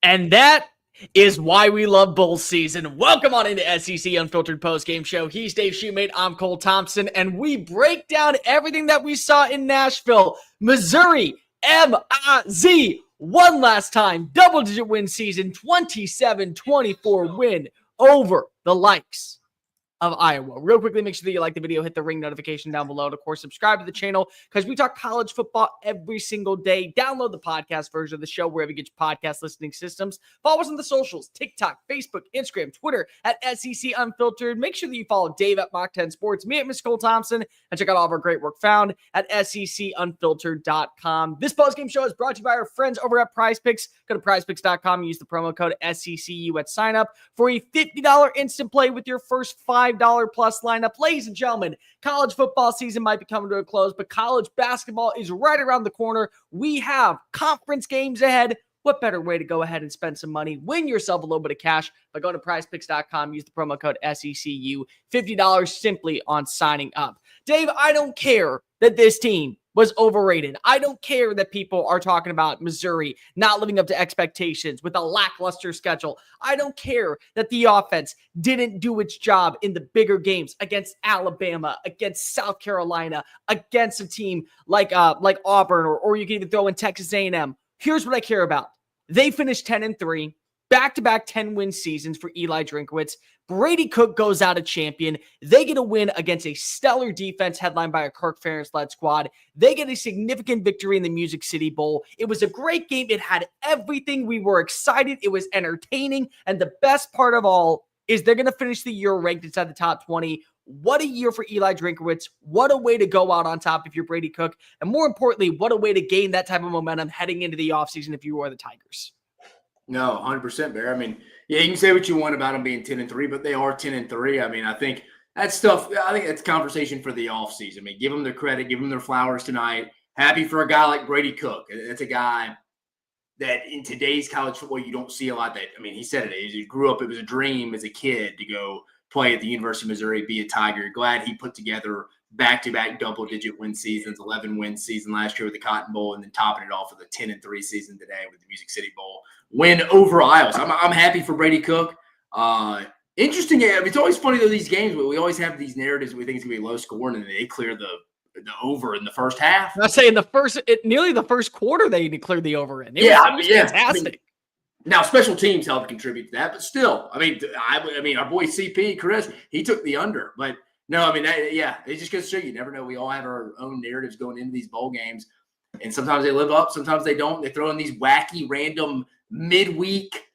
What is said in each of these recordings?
And that is why we love bowl season. Welcome on into SEC Unfiltered postgame show. He's Dave Shumate. I'm Cole Thompson, and we break down everything that we saw in Nashville. Missouri, M-I-Z, one last time, double-digit win season, 27-24 win over the likes of Iowa. Real quickly, make sure that you like the video, hit the ring notification down below, and of course, subscribe to the channel because we talk college football every single day. Download the podcast version of the show wherever you get your podcast listening systems. Follow us on the socials, TikTok, Facebook, Instagram, Twitter at SEC Unfiltered. Make sure that you follow Dave at Mach 10 Sports, me at Miss Cole Thompson, and check out all of our great work found at secunfiltered.com. This postgame show is brought to you by our friends over at PrizePicks. Go to prizepicks.com and use the promo code SECU at sign up for a $50 instant play with your first $5 plus lineup. Ladies and gentlemen, college football season might be coming to a close, but college basketball is right around the corner. We have conference games ahead. What better way to go ahead and spend some money, win yourself a little bit of cash by going to prizepicks.com, use the promo code SECU, $50 simply on signing up. Dave, I don't care that this team was overrated. I don't care that people are talking about Missouri not living up to expectations with a lackluster schedule. I don't care that the offense didn't do its job in the bigger games against Alabama, against South Carolina, against a team like Auburn, or you can even throw in Texas A&M. Here's what I care about. They finished 10-3, back-to-back 10-win seasons for Eli Drinkwitz. Brady Cook goes out a champion. They get a win against a stellar defense headlined by a Kirk Ferentz-led squad. They get a significant victory in the Music City Bowl. It was a great game. It had everything. We were excited. It was entertaining. And the best part of all is they're going to finish the year ranked inside the top 20. What a year for Eli Drinkwitz. What a way to go out on top if you're Brady Cook. And more importantly, what a way to gain that type of momentum heading into the offseason if you are the Tigers. No, 100%, Bear. I mean, yeah, you can say what you want about them being 10-3, but they are 10-3. I mean, I think that's stuff. I think that's conversation for the offseason. I mean, give them their credit, give them their flowers tonight. Happy for a guy like Brady Cook. It's a guy that in today's college football, you don't see a lot. That, I mean, he said it. He grew up, it was a dream as a kid to go play at the University of Missouri, be a Tiger. Glad he put together back-to-back double-digit win seasons, 11-win season last year with the Cotton Bowl, and then topping it off with a 10-3 season today with the Music City Bowl win over Iowa. So I'm happy for Brady Cook. Interesting. I mean, it's always funny, though, these games, but we always have these narratives we think it's going to be low-scoring, and they clear the over in the first half. I say in the nearly the first quarter, they cleared the over in. It was fantastic. I mean, now, special teams helped contribute to that, but still, I mean, our boy CP, Chris, he took the under. But, no, I mean, it just goes to show you never know. We all have our own narratives going into these bowl games, and sometimes they live up, sometimes they don't. They throw in these wacky, random midweek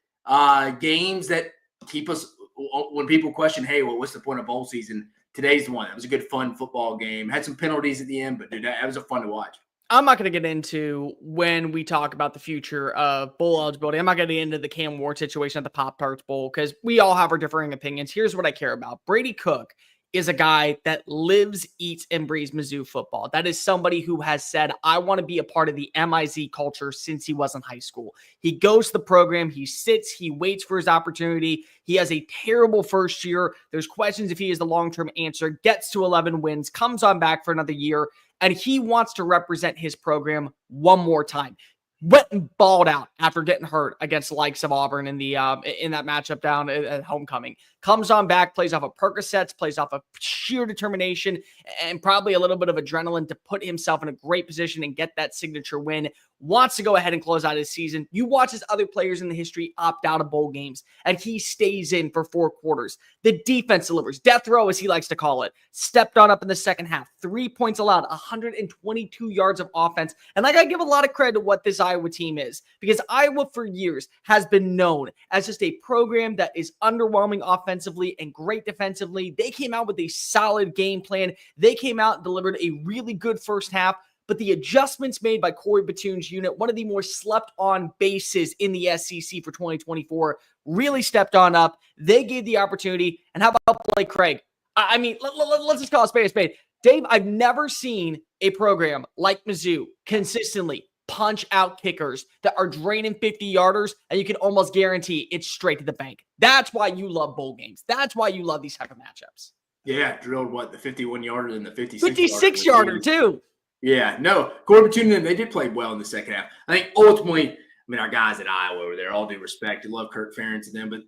games that keep us – when people question, hey, well, what's the point of bowl season? Today's the one. It was a good, fun football game. Had some penalties at the end, but, dude, that was a fun to watch. I'm not going to get into when we talk about the future of bowl eligibility. I'm not going to get into the Cam Ward situation at the Pop-Tarts Bowl because we all have our differing opinions. Here's what I care about. Brady Cook is a guy that lives, eats, and breathes Mizzou football. That is somebody who has said, I want to be a part of the MIZ culture since he was in high school. He goes to the program, he sits, he waits for his opportunity. He has a terrible first year. There's questions if he is the long-term answer, gets to 11 wins, comes on back for another year, and he wants to represent his program one more time. Went and balled out after getting hurt against the likes of Auburn in the in that matchup down at homecoming. Comes on back, plays off of Percocets, plays off of sheer determination and probably a little bit of adrenaline to put himself in a great position and get that signature win. Wants to go ahead and close out his season. You watch as other players in the history opt out of bowl games, and he stays in for 4 quarters. The defense delivers. Death row, as he likes to call it. Stepped on up in the second half. 3 points allowed, 122 yards of offense. And I got to give a lot of credit to what this Iowa team is, because Iowa for years has been known as just a program that is underwhelming offensively and great defensively. They came out with a solid game plan. They came out and delivered a really good first half. But the adjustments made by Corey Batoon's unit, one of the more slept-on bases in the SEC for 2024, really stepped on up. They gave the opportunity. And how about Blake Craig? I mean, let's just call a spade a spade. Dave, I've never seen a program like Mizzou consistently punch out kickers that are draining 50-yarders, and you can almost guarantee it's straight to the bank. That's why you love bowl games. That's why you love these type of matchups. Yeah, drilled the 51-yarder and the 56-yarder too. Yeah, no, Corey Batoon, they did play well in the second half. I think ultimately, mean, our guys at Iowa over there, all due respect, I love Kirk Ferentz and them, but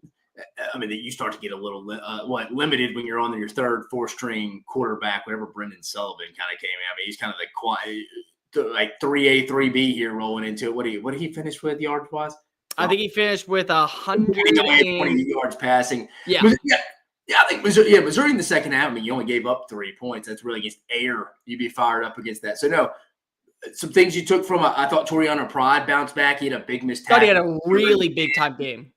I mean, you start to get a little limited when you're on your third, fourth string quarterback. Whenever Brendan Sullivan kind of came in, I mean, he's kind of the quiet, like 3A, 3B here rolling into it. What did he finish with yards wise? I think he finished with 120 yards passing. Yeah. Yeah, I think Missouri in the second half, I mean, you only gave up 3 points. That's really against air. You'd be fired up against that. So, no, some things you took from, I thought Toriano Pride bounced back. He had a big missed tackle. Thought he had a really big-time game.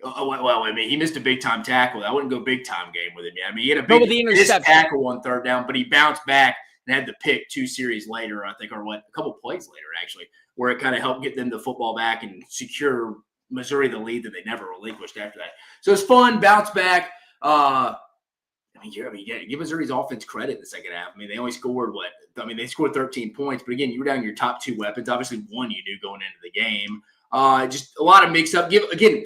Well, I mean, he missed a big-time tackle. I wouldn't go big-time game with him. I mean, he had a big tackle on third down, but he bounced back and had the pick 2 series later, I think, or a couple plays later, actually, where it kind of helped get them the football back and secure Missouri the lead that they never relinquished after that. So it's fun, bounce back. Give Missouri's offense credit in the second half. I mean, they only scored they scored 13 points, but again, you were down your top 2 weapons. Obviously, one you knew going into the game. Just a lot of mix up.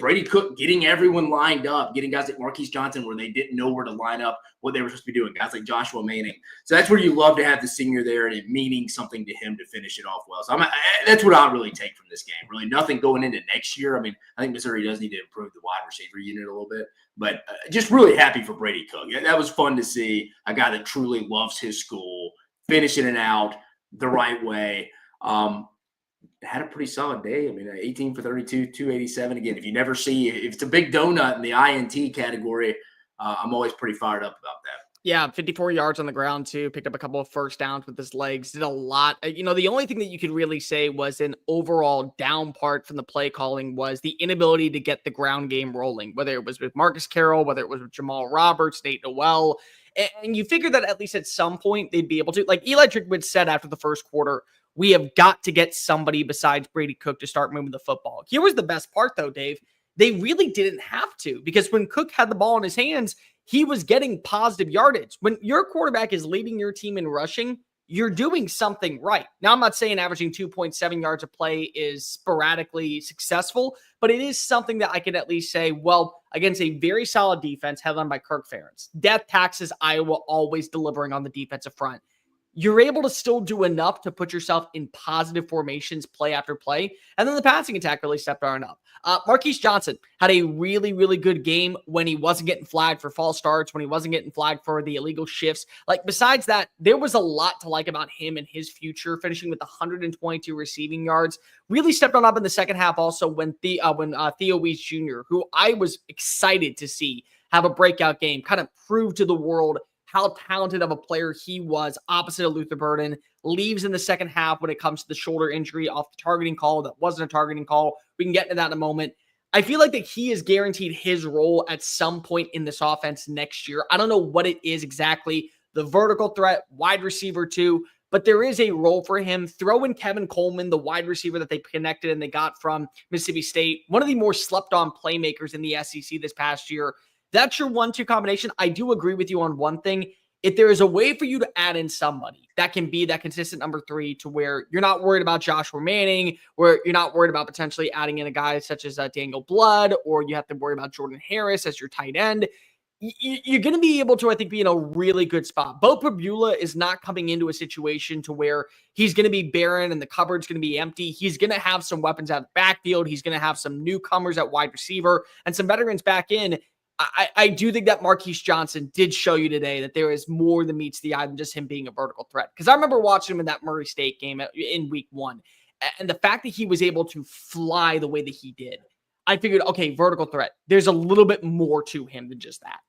Brady Cook getting everyone lined up, getting guys like Hawkeyes Johnson where they didn't know where to line up, what they were supposed to be doing. Guys like Joshua Manning. So that's where you love to have the senior there and it meaning something to him to finish it off well. So that's what I'll really take from this game. Really nothing going into next year. I mean, I think Missouri does need to improve the wide receiver unit a little bit, but just really happy for Brady Cook. That was fun to see a guy that truly loves his school, finishing it out the right way. Had a pretty solid day. I mean, 18 for 32, 287. Again, if it's a big donut in the INT category, I'm always pretty fired up about that. Yeah, 54 yards on the ground, too. Picked up a couple of first downs with his legs. Did a lot. The only thing that you could really say was an overall down part from the play calling was the inability to get the ground game rolling, whether it was with Marcus Carroll, whether it was with Jamal Roberts, Nate Noel. And you figure that at least at some point they'd be able to. Like Eli Drinkwitz said after the first quarter, we have got to get somebody besides Brady Cook to start moving the football. Here was the best part, though, Dave. They really didn't have to because when Cook had the ball in his hands, he was getting positive yardage. When your quarterback is leading your team in rushing, you're doing something right. Now, I'm not saying averaging 2.7 yards a play is sporadically successful, but it is something that I can at least say, well, against a very solid defense headlined by Kirk Ferentz. Death taxes Iowa always delivering on the defensive front. You're able to still do enough to put yourself in positive formations play after play. And then the passing attack really stepped on up. Hawkeyes Johnson had a really, really good game when he wasn't getting flagged for false starts, when he wasn't getting flagged for the illegal shifts. Like, besides that, there was a lot to like about him and his future, finishing with 122 receiving yards. Really stepped on up in the second half also when Theo Weiss Jr., who I was excited to see have a breakout game, kind of prove to the world how talented of a player he was opposite of Luther Burden, leaves in the second half when it comes to the shoulder injury off the targeting call. That wasn't a targeting call. We can get into that in a moment. I feel like that he is guaranteed his role at some point in this offense next year. I don't know what it is exactly. The vertical threat, wide receiver too, but there is a role for him. Throw in Kevin Coleman, the wide receiver that they connected and they got from Mississippi State, one of the more slept on playmakers in the SEC this past year. That's your 1-2 combination. I do agree with you on one thing. If there is a way for you to add in somebody that can be that consistent number 3 to where you're not worried about Joshua Manning, where you're not worried about potentially adding in a guy such as Daniel Blood, or you have to worry about Jordan Harris as your tight end, you're going to be able to, I think, be in a really good spot. Bo Pribula is not coming into a situation to where he's going to be barren and the cupboard's going to be empty. He's going to have some weapons out of the backfield. He's going to have some newcomers at wide receiver and some veterans back in. I do think that Hawkeyes Johnson did show you today that there is more than meets the eye than just him being a vertical threat. Because I remember watching him in that Murray State game in week 1. And the fact that he was able to fly the way that he did, I figured, okay, vertical threat. There's a little bit more to him than just that.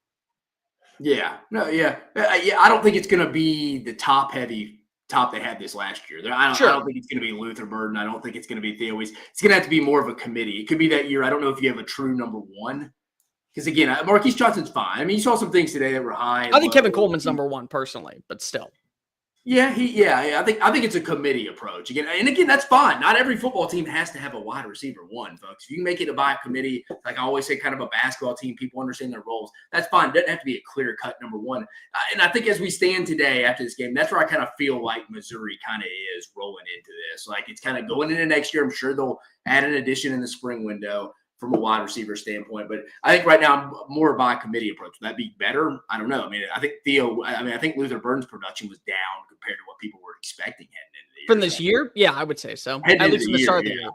Yeah. No, yeah. I don't think it's going to be the top they had this last year. I don't think it's going to be Luther Burden. I don't think it's going to be Theo Weiss. It's going to have to be more of a committee. It could be that year. I don't know if you have a true number 1. Because, again, Hawkeyes Johnson's fine. I mean, you saw some things today that were high. I think Kevin Coleman's number 1 personally, but still. Yeah, I think it's a committee approach. Again, that's fine. Not every football team has to have a wide receiver 1, folks. If you can make it by a committee, like I always say, kind of a basketball team, people understand their roles. That's fine. It doesn't have to be a clear-cut number 1. And I think as we stand today after this game, that's where I kind of feel like Missouri kind of is rolling into this. Like, it's kind of going into next year. I'm sure they'll add an addition in the spring window from a wide receiver standpoint. But I think right now I'm more by a committee approach. Would that be better? I don't know. I mean, I think Luther Burden's production was down compared to what people were expecting heading into the year. From this year? Yeah, I would say so. At least from the start of the year.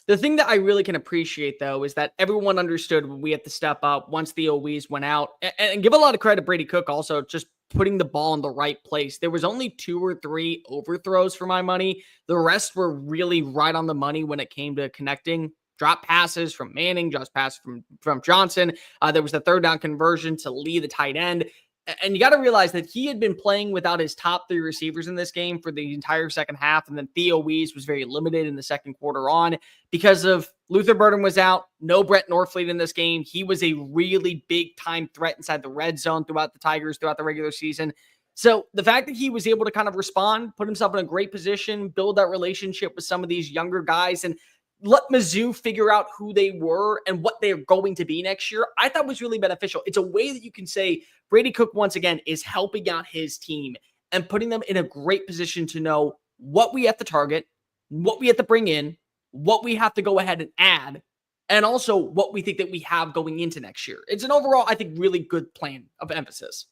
The thing that I really can appreciate, though, is that everyone understood when we had to step up once the OEs went out. And give a lot of credit to Brady Cook also, just putting the ball in the right place. There was only 2 or 3 overthrows for my money. The rest were really right on the money when it came to connecting. Drop passes from Manning, just pass from Johnson. There was the third down conversion to Lee, the tight end. And you got to realize that he had been playing without his top 3 receivers in this game for the entire second half. And then Theo Wees was very limited in the second quarter on because of Luther Burden was out. No Brett Norfleet in this game. He was a really big time threat inside the red zone throughout the Tigers, throughout the regular season. So the fact that he was able to kind of respond, put himself in a great position, build that relationship with some of these younger guys, and let Mizzou figure out who they were and what they're going to be next year, I thought was really beneficial. It's a way that you can say Brady Cook, once again, is helping out his team and putting them in a great position to know what we have to target, what we have to bring in, what we have to go ahead and add, and also what we think that we have going into next year. It's an overall, I think, really good plan of emphasis.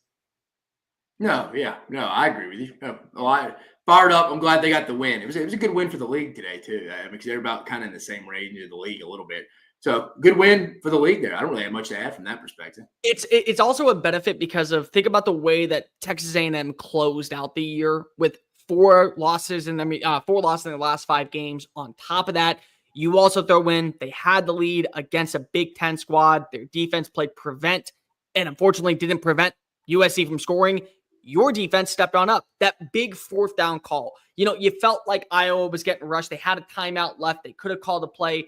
No, I agree with you. I fired up. I'm glad they got the win. It was a good win for the league today too, because they're about kind of in the same range of the league a little bit. So good win for the league there. I don't really have much to add from that perspective. It's also a benefit because of, think about the way that Texas A&M closed out the year with 4 losses in the 4 losses in the last 5 games. On top of that, you also throw in they had the lead against a Big Ten squad. Their defense played prevent and unfortunately didn't prevent USC from scoring. Your defense stepped on up. That big 4th down call. You felt like Iowa was getting rushed. They had a timeout left. They could have called a play.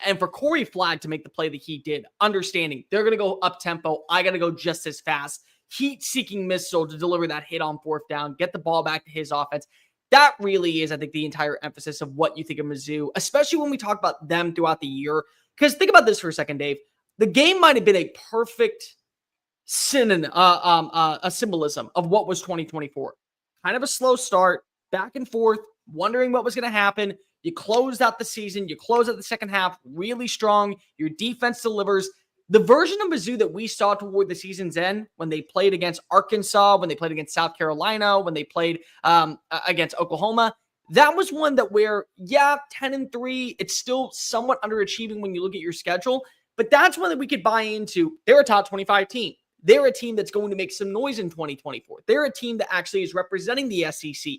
And for Corey Flagg to make the play that he did, understanding they're going to go up tempo, I got to go just as fast. Heat-seeking missile to deliver that hit on 4th down, get the ball back to his offense. That really is, I think, the entire emphasis of what you think of Mizzou, especially when we talk about them throughout the year. Because think about this for a second, Dave. The game might have been a perfect synonym, a symbolism of what was 2024. Kind of a slow start, back and forth, wondering what was going to happen. You closed out the season. You close out the second half really strong. Your defense delivers. The version of Mizzou that we saw toward the season's end, when they played against Arkansas, when they played against South Carolina, when they played against Oklahoma, that was one that where, 10-3, it's still somewhat underachieving when you look at your schedule. But that's one that we could buy into. They're a top 25 team. They're a team that's going to make some noise in 2024. They're a team that actually is representing the SEC.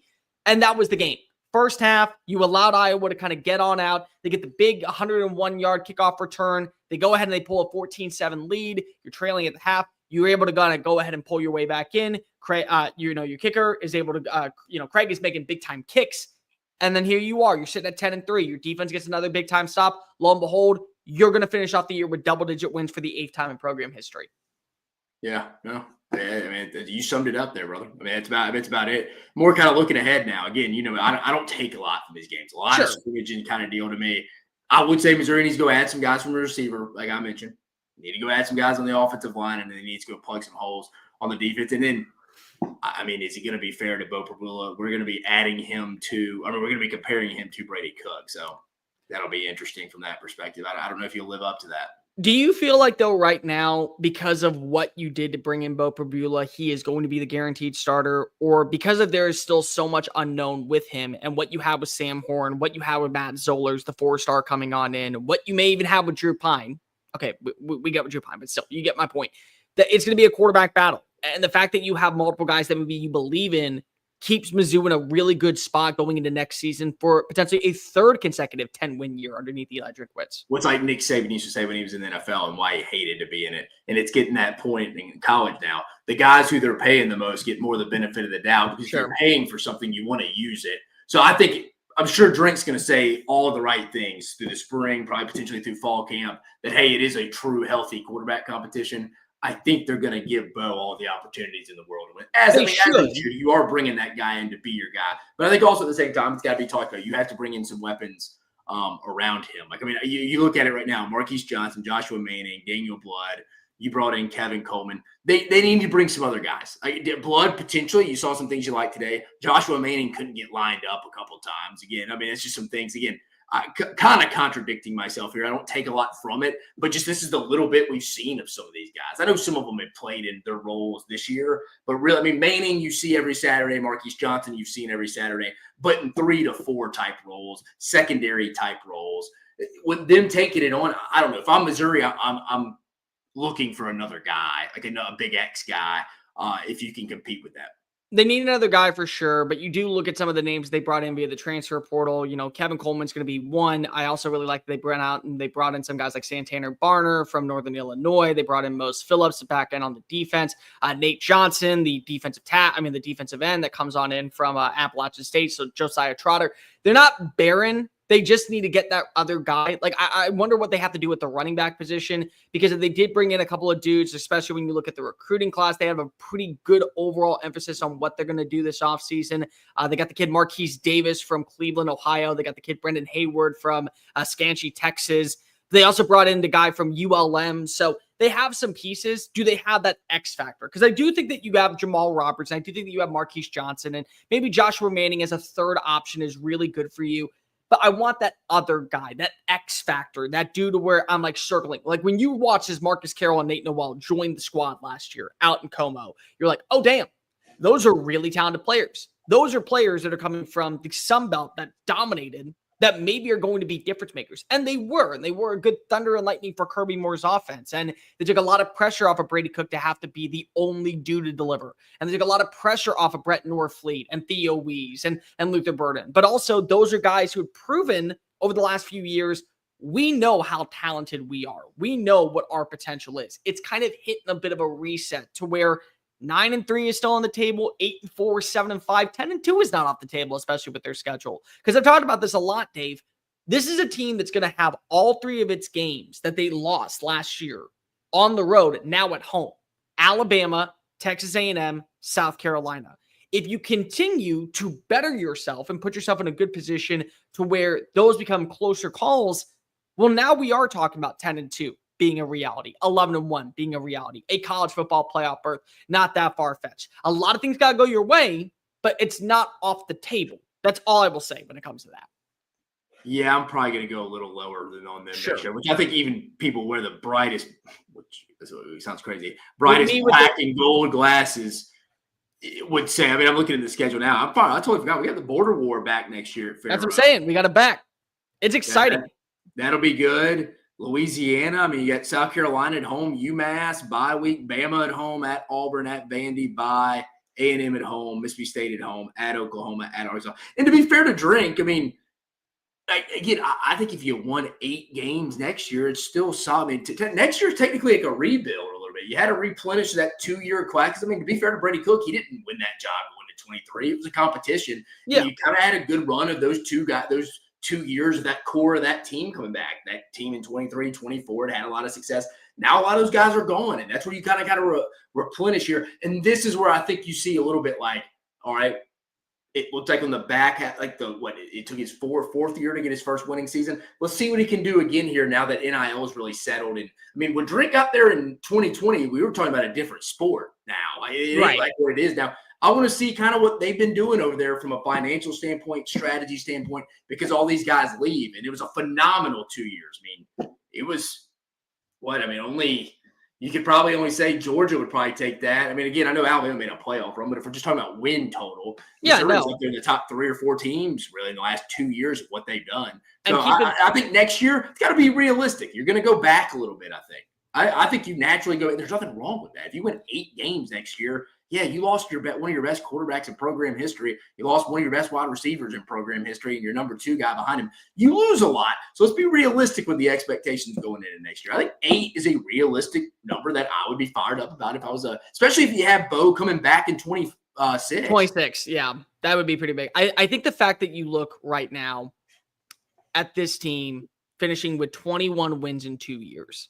And that was the game. First half, you allowed Iowa to kind of get on out. They get the big 101-yard kickoff return. They go ahead and they pull a 14-7 lead. You're trailing at the half. You're able to kind of go ahead and pull your way back in. Craig, your kicker is able to, Craig is making big-time kicks. And then here you are. You're sitting at 10-3. Your defense gets another big-time stop. Lo and behold, you're going to finish off the year with double-digit wins for the 8th time in program history. Yeah, no. Yeah, I mean, you summed it up there, brother. I mean, it's about it. More kind of looking ahead now. Again, I don't take a lot from these games. A lot of scrimmaging kind of deal to me. I would say Missouri needs to go add some guys from the receiver, like I mentioned. They need to go add some guys on the offensive line, and then they need to go plug some holes on the defense. And then, I mean, is it going to be fair to Bo Prabula? We're going to be we're going to be comparing him to Brady Cook. So that'll be interesting from that perspective. I don't know if he'll live up to that. Do you feel like, though, right now, because of what you did to bring in Bo Prabula, he is going to be the guaranteed starter, or because of there is still so much unknown with him and what you have with Sam Horn, what you have with Matt Zollers, the 4-star coming on in, what you may even have with Drew Pine? Okay, we got with Drew Pine, but still, you get my point. That it's going to be a quarterback battle. And the fact that you have multiple guys that maybe you believe in keeps Mizzou in a really good spot going into next season for potentially a 3rd consecutive 10-win year underneath Eli Drinkwitz. What's like Nick Saban used to say when he was in the NFL and why he hated to be in it. And it's getting that point in college now. The guys who they're paying the most get more the benefit of the doubt because you're paying for something, you want to use it. So I'm sure Drink's going to say all the right things through the spring, probably potentially through fall camp, that, hey, it is a true healthy quarterback competition. I think they're going to give Bo all the opportunities in the world. As you are bringing that guy in to be your guy. But I think also at the same time, it's got to be talked about. You have to bring in some weapons around him. Like, I mean, you look at it right now, Marquise Johnson, Joshua Manning, Daniel Blood. You brought in Kevin Coleman. They need to bring some other guys. Like Blood, potentially, you saw some things you like today. Joshua Manning couldn't get lined up a couple of times. Again, I mean, it's just some things. Again, kind of contradicting myself here. I don't take a lot from it, but just this is the little bit we've seen of some of these guys. I know some of them have played in their roles this year, but really, I mean, Manning, you see every Saturday. Marquise Johnson, you've seen every Saturday, but in 3 to 4 type roles, secondary type roles. with them taking it on, I don't know. If I'm Missouri, I'm looking for another guy, like a big X guy, if you can compete with that. They need another guy for sure, but you do look at some of the names they brought in via the transfer portal. Kevin Coleman's going to be one. I also really like that they brought in some guys like Santana Barner from Northern Illinois. They brought in Mose Phillips back end on the defense. Nate Johnson, the defensive end that comes on in from Appalachian State. So Josiah Trotter. They're not barren. They just need to get that other guy. Like, I wonder what they have to do with the running back position, because if they did bring in a couple of dudes, especially when you look at the recruiting class, they have a pretty good overall emphasis on what they're going to do this offseason. They got the kid Marquise Davis from Cleveland, Ohio. They got the kid Brendan Hayward from Scanchi, Texas. They also brought in the guy from ULM. So they have some pieces. Do they have that X factor? Because I do think that you have Jamal Roberts, and I do think that you have Marquise Johnson, and maybe Joshua Manning as a third option is really good for you. But I want that other guy, that X factor, that dude to where I'm like circling. Like when you watch as Marcus Carroll and Nate Noel joined the squad last year out in Como, you're like, oh, damn, those are really talented players. Those are players that are coming from the Sun Belt that dominated, that maybe are going to be difference makers. And they were a good thunder and lightning for Kirby Moore's offense. And they took a lot of pressure off of Brady Cook to have to be the only dude to deliver. And they took a lot of pressure off of Brett Norfleet and Theo Wees and Luther Burden. But also those are guys who have proven over the last few years, we know how talented we are. We know what our potential is. It's kind of hitting a bit of a reset to where 9-3 is still on the table. 8-4, 7-5, 10-2 is not off the table, especially with their schedule. Because I've talked about this a lot, Dave. This is a team that's going to have all three of its games that they lost last year on the road now at home: Alabama, Texas A&M, South Carolina. If you continue to better yourself and put yourself in a good position to where those become closer calls, well, now we are talking about 10-2. Being a reality, 11-1 being a reality, a college football playoff berth, not that far-fetched. A lot of things got to go your way, but it's not off the table. That's all I will say when it comes to that. Yeah, I'm probably going to go a little lower than on them next year, which I think even people wear the brightest, which sounds crazy, brightest black and gold glasses would say. I mean, I'm looking at the schedule now. I totally forgot. We got the Border War back next year. That's what I'm saying. We got it back. It's exciting. That'll be good. Louisiana, I mean, you got South Carolina at home, UMass, bye week, Bama at home, at Auburn, at Vandy, bye, A&M at home, Mississippi State at home, at Oklahoma, at Arkansas. And to be fair to Drink, I mean, again, I think if you won 8 games next year, it's still solid. I mean, next year is technically like a rebuild a little bit. You had to replenish that 2-year class. I mean, to be fair to Brady Cook, he didn't win that job going to 23. It was a competition. Yeah. You kind of had a good run of those 2 guys, those 2 years of that core of that team coming back. That team in 23, 24 had a lot of success. Now a lot of those guys are gone, and that's where you kind of got to replenish here. And this is where I think you see a little bit like, all right, it looked like on the back, like it took his fourth year to get his first winning season. Let's see what he can do again here now that NIL is really settled. And I mean, when Drake got there in 2020, we were talking about a different sport now. It ain't like what it is now. I want to see kind of what they've been doing over there from a financial standpoint, strategy standpoint, because all these guys leave. And it was a phenomenal 2 years. I mean, it was you could probably only say Georgia would probably take that. I mean, again, I know Alabama made a playoff run, but if we're just talking about win total, they're in the top 3 or 4 teams really in the last 2 years of what they've done. So I think next year it's got to be realistic. You're going to go back a little bit, I think. I think you naturally go – there's nothing wrong with that. If you win 8 games next year, yeah, you lost one of your best quarterbacks in program history. You lost one of your best wide receivers in program history and your number 2 guy behind him. You lose a lot. So let's be realistic with the expectations going into next year. I think 8 is a realistic number that I would be fired up about if I was especially if you have Bo coming back in 26. 26, yeah. That would be pretty big. I think the fact that you look right now at this team finishing with 21 wins in 2 years,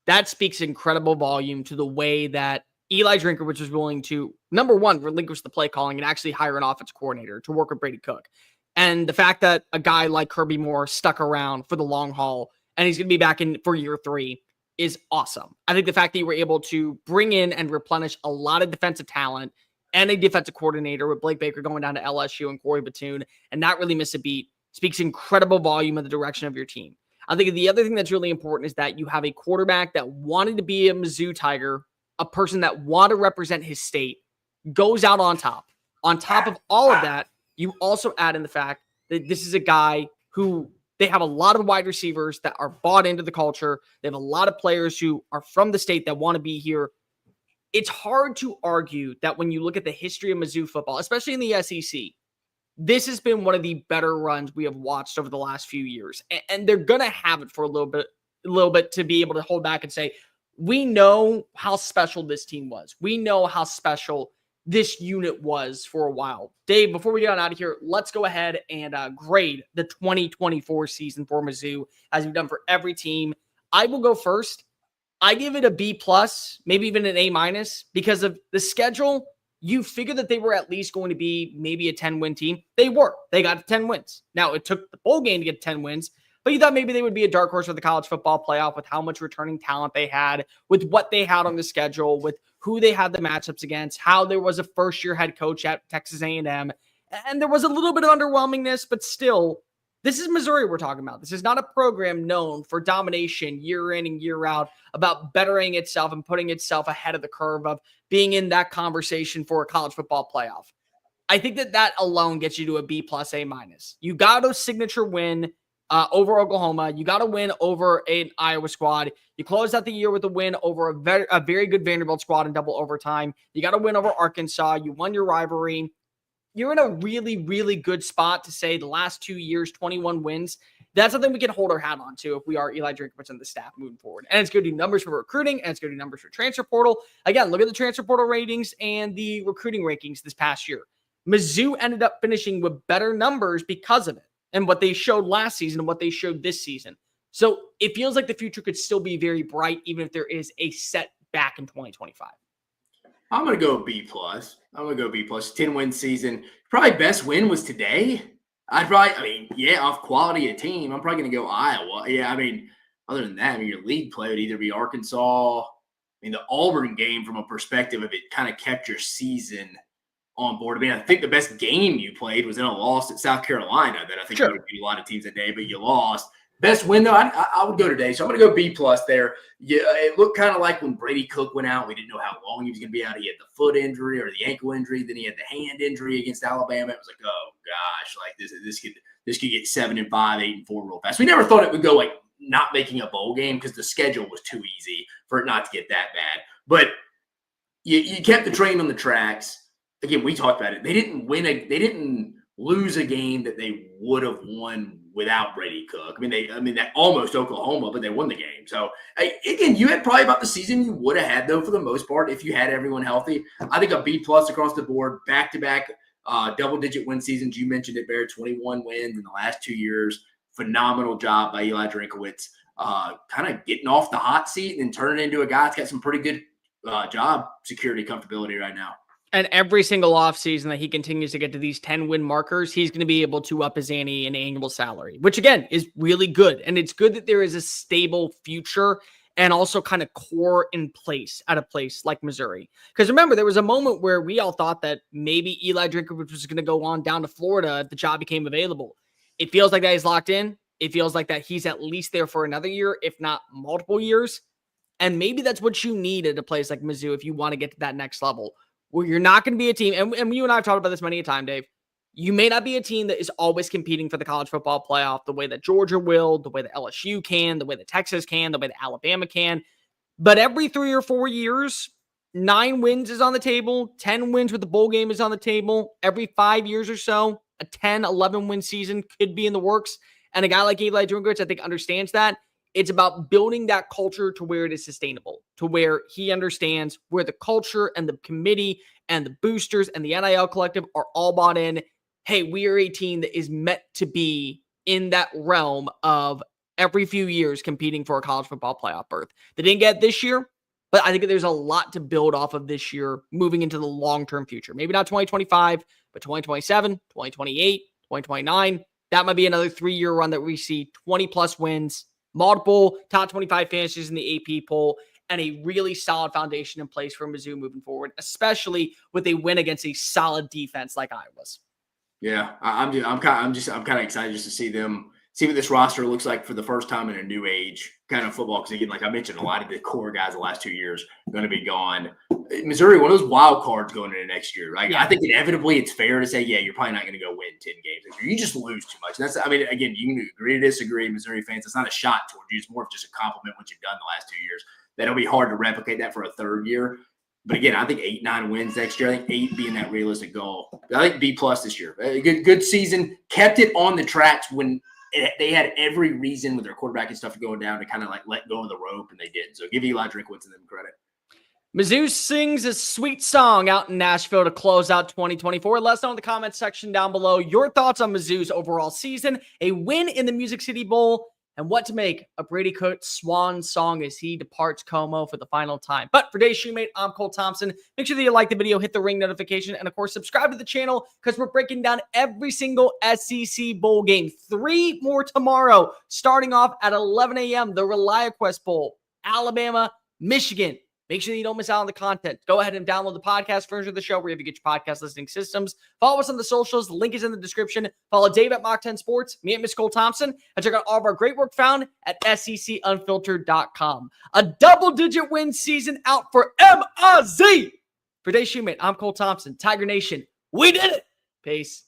that speaks incredible volume to the way that Eli Drinkwitz was willing to, number one, relinquish the play calling and actually hire an offensive coordinator to work with Brady Cook. And the fact that a guy like Kirby Moore stuck around for the long haul and he's going to be back in for year 3 is awesome. I think the fact that you were able to bring in and replenish a lot of defensive talent and a defensive coordinator with Blake Baker going down to LSU and Corey Batoon and not really miss a beat speaks incredible volume of the direction of your team. I think the other thing that's really important is that you have a quarterback that wanted to be a Mizzou Tiger, a person that wanted to represent his state, goes out on top. On top of all of that, you also add in the fact that this is a guy who They have a lot of wide receivers that are bought into the culture. They have a lot of players who are from the state that want to be here. It's hard to argue that when you look at the history of Mizzou football, especially in the SEC, this has been one of the better runs we have watched over the last few years. And they're going to have it for a little bit to be able to hold back and say, we know how special this team was. We know how special this unit was for a while. Dave, before we get out of here, let's go ahead and grade the 2024 season for Mizzou, as we've done for every team. I will go first. I give it a B+, maybe even an A-, because of the schedule. You figure that they were at least going to be maybe a 10-win team. They were. They got 10 wins. Now, it took the bowl game to get 10 wins, but you thought maybe they would be a dark horse for the college football playoff with how much returning talent they had, with what they had on the schedule, with who they had the matchups against, how there was a first-year head coach at Texas A&M, and there was a little bit of underwhelmingness, but still, this is Missouri we're talking about. This is not a program known for domination year in and year out, about bettering itself and putting itself ahead of the curve of being in that conversation for a college football playoff. I think that alone gets you to a B+, A-. You got a signature win over Oklahoma. You got a win over an Iowa squad. You closed out the year with a win over a very good Vanderbilt squad in double overtime. You got a win over Arkansas. You won your rivalry. You're in a really, really good spot to say the last 2 years, 21 wins. That's something we can hold our hat on to if we are Eli Drinkwitz and the staff moving forward. And it's going to do numbers for recruiting, and it's going to do numbers for transfer portal. Again, look at the transfer portal ratings and the recruiting rankings this past year. Mizzou ended up finishing with better numbers because of it, and what they showed last season and what they showed this season. So it feels like the future could still be very bright, even if there is a setback in 2025. I'm going to go B+. I'm going to go B+. 10-win season. Probably best win was today. Off quality of team, I'm probably going to go Iowa. Other than that, your league play would either be Arkansas. The Auburn game, from a perspective of it, kind of kept your season on board. I think the best game you played was in a loss at South Carolina that I think would beat a lot of teams that day, but you lost. Best win, though, I would go today. So I'm going to go B+ there. Yeah, it looked kind of like when Brady Cook went out. We didn't know how long he was going to be out. He had the foot injury or the ankle injury. Then he had the hand injury against Alabama. It was like, oh, gosh, like this could get 7-5, 8-4 real fast. We never thought it would go like not making a bowl game because the schedule was too easy for it not to get that bad. But you kept the train on the tracks. Again, we talked about it. They didn't lose a game that they would have won without Brady Cook. They almost Oklahoma, but they won the game. So again, you had probably about the season you would have had, though, for the most part, if you had everyone healthy. I think a B+ across the board, back-to-back double-digit win seasons. You mentioned it, Bear, 21 wins in the last 2 years. Phenomenal job by Eli Drinkwitz, kind of getting off the hot seat and turning into a guy that's got some pretty good job security comfortability right now. And every single offseason that he continues to get to these 10-win markers, he's going to be able to up his ante in annual salary, which, again, is really good. And it's good that there is a stable future and also kind of core in place at a place like Missouri. Because remember, there was a moment where we all thought that maybe Eli Drinkwitz was going to go on down to Florida if the job became available. It feels like that he's locked in. It feels like that he's at least there for another year, if not multiple years. And maybe that's what you need at a place like Mizzou if you want to get to that next level, where you're not going to be a team, and you and I have talked about this many a time, Dave. You may not be a team that is always competing for the college football playoff the way that Georgia will, the way that LSU can, the way that Texas can, the way that Alabama can. But every 3 or 4 years, 9 wins is on the table, 10 wins with the bowl game is on the table. Every 5 years or so, a 10, 11-win season could be in the works. And a guy like Eli Drinkwitz, I think, understands that. It's about building that culture to where it is sustainable, to where he understands where the culture and the committee and the boosters and the NIL collective are all bought in. Hey, we are a team that is meant to be in that realm of every few years competing for a college football playoff berth. They didn't get it this year, but I think there's a lot to build off of this year moving into the long-term future. Maybe not 2025, but 2027, 2028, 2029. That might be another 3-year run that we see 20-plus wins, multiple top 25 finishes in the AP poll, and a really solid foundation in place for Mizzou moving forward, especially with a win against a solid defense like Iowa's. Yeah, I'm kind of excited just to see them see what this roster looks like for the first time in a new age kind of football. Because again, like I mentioned, a lot of the core guys the last 2 years are going to be gone. Missouri, one of those wild cards going into next year. Right? Yeah. I think inevitably it's fair to say, yeah, you're probably not going to go win 10 games. You just lose too much. That's, I mean, again, you can agree to disagree, Missouri fans. It's not a shot toward you. It's more of just a compliment what you've done the last 2 years. That'll be hard to replicate that for a third year. But again, I think 8-9 wins next year. I think 8 being that realistic goal. I think B+ this year. A good season. Kept it on the tracks when they had every reason with their quarterback and stuff going down to kind of like let go of the rope, and they did. So give Eli Drinkwitz and them credit. Mizzou sings a sweet song out in Nashville to close out 2024. Let us know in the comments section down below your thoughts on Mizzou's overall season, a win in the Music City Bowl, and what to make of Brady Cook's swan song as he departs Como for the final time. But for today's Shumate, I'm Cole Thompson. Make sure that you like the video, hit the ring notification, and of course, subscribe to the channel because we're breaking down every single SEC bowl game. 3 more tomorrow, starting off at 11 a.m., the ReliaQuest Bowl, Alabama, Michigan. Make sure that you don't miss out on the content. Go ahead and download the podcast version of the show wherever you get your podcast listening systems. Follow us on the socials. The link is in the description. Follow Dave at Mock 10 Sports, me at Miss Cole Thompson, and check out all of our great work found at secunfiltered.com. A double-digit win season out for MIZ. For today's Shumate, I'm Cole Thompson. Tiger Nation, we did it. Peace.